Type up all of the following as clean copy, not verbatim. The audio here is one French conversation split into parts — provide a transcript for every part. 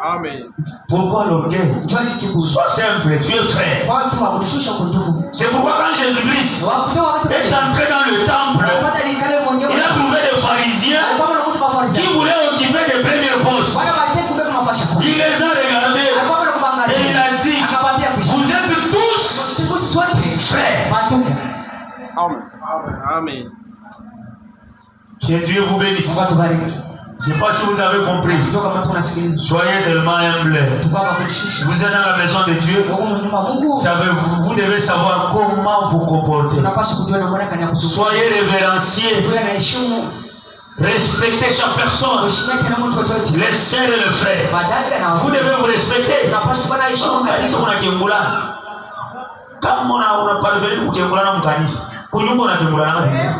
Amen. Pourquoi l'orgueil? Sois simple, tu es frère. C'est pourquoi quand Jésus-Christ est entré dans le temple, il a trouvé des pharisiens qui voulaient occuper des premiers postes. Il les a regardés et il a dit, vous êtes tous frères. Amen. Que Dieu vous bénisse. Je ne sais pas si vous avez compris. Soyez tellement humble. Vous êtes dans la maison de Dieu. Vous devez savoir comment vous comporter. Soyez révérencieux. Respectez chaque personne. Les sœurs et les frères. Vous devez vous respecter. Kama unaparveni kukengulana mkanisa, kunyumba unakengulana na Biblia.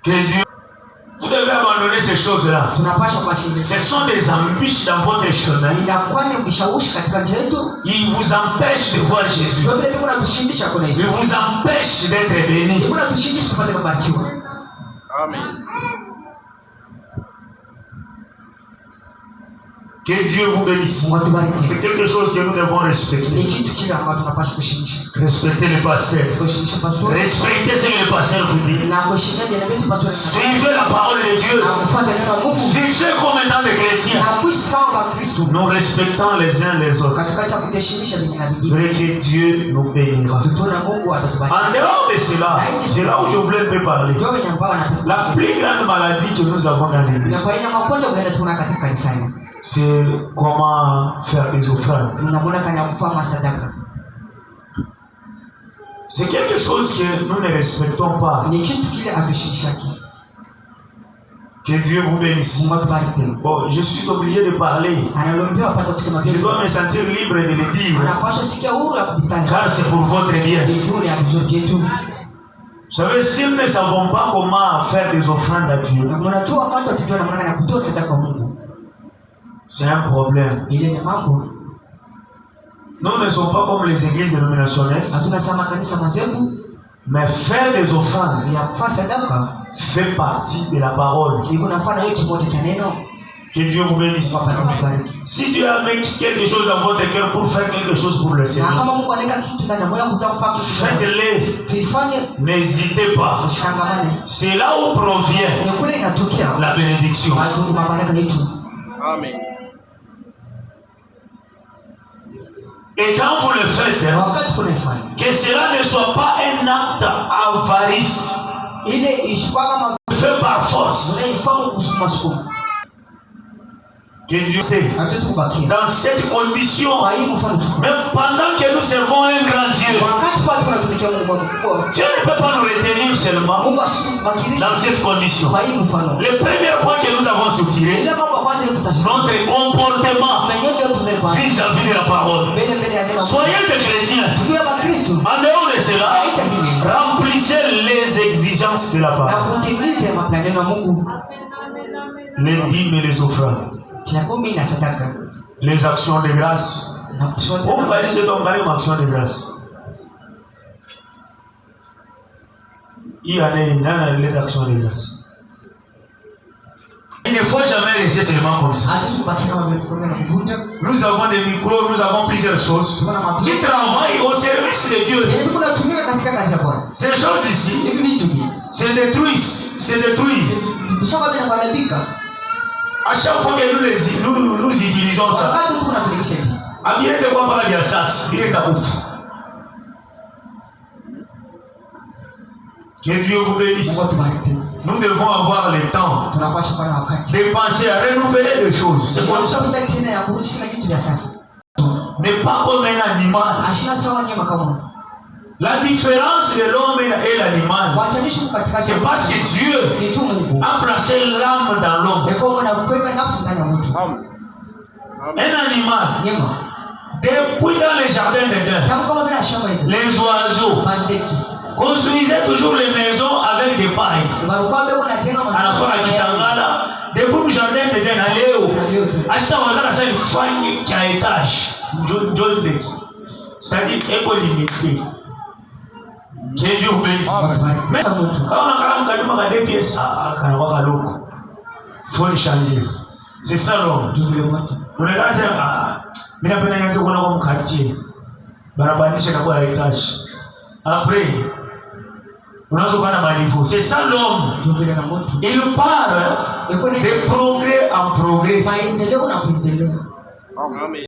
Que Dieu, vous devez abandonner ces choses-là. Ce sont des embûches dans votre chemin. Ils vous empêchent de voir Jésus. Ils vous empêchent d'être bénis. Amen. Que Dieu vous bénisse. C'est quelque chose que nous devons respecter. Respectez les pasteurs. Respectez ce que le pasteur vous dit. Suivez la parole de Dieu. Suivez comme étant des chrétiens. Nous respectons les uns les autres. Vrai que Dieu nous bénira. En dehors de cela, c'est là où je voulais te parler. La plus grande maladie que nous avons dans l'église, c'est comment faire des offrandes. C'est quelque chose que nous ne respectons pas. Que Dieu vous bénisse. Bon, je suis obligé de parler. Je dois me sentir libre de le dire. Car c'est pour votre bien. Vous savez, si nous ne savons pas comment faire des offrandes à Dieu, c'est un problème. Nous ne sommes pas comme les églises dénominationnelles. Mais faire des offrandes fait partie de la parole. Que Dieu vous bénisse. Si Dieu a mis quelque chose dans votre cœur pour faire quelque chose pour le Seigneur, faites-le. N'hésitez pas. C'est là où provient la bénédiction. Amen. Et quand vous le faites, que cela ne soit pas un acte avarice, fait par force. Que Dieu sait, dans cette condition, même pendant que nous servons un grand Dieu, Dieu ne peut pas nous retenir seulement dans cette condition. Le premier point que nous avons soutiré, notre comportement vis-à-vis de la parole. Soyez des chrétiens. En dehors de cela, remplissez les exigences de la parole. Les dîmes et les offrandes. Les actions de grâce. On va dire c'est une action de grâce. Il y a des actions de grâce. Il ne faut jamais rester seulement comme ça. Nous avons des micros, nous avons plusieurs choses qui travaillent au service de Dieu. Ces choses ici se détruisent. À chaque fois que nous utilisons ça, à bien de voir par la sas, il est à ouf. Que Dieu vous bénisse. Nous devons avoir le temps de penser à renouveler des choses. C'est comme ça. Ne pas comme un animal. La différence de l'homme et l'animal, c'est parce que Dieu a placé l'âme dans l'homme. Un animal, depuis dans les jardins d'Éden, les oiseaux construisaient toujours les maisons avec des pailles. À la fois à Kisangala, depuis le jardin d'Éden à Léo, acheter une famille qui a étage, c'est-à-dire éco limité. Que Dieu vous bénisse. Mais quand on a quand même 2 pièces à Kaloko, faut les changer. C'est ça l'homme. On regarde mimi napenda nianze kuona kwa mkatie. Barabandisha kwa étage. Après unaweza kuona manifu. C'est ça l'homme. Il part de progrès en progrès. Amen.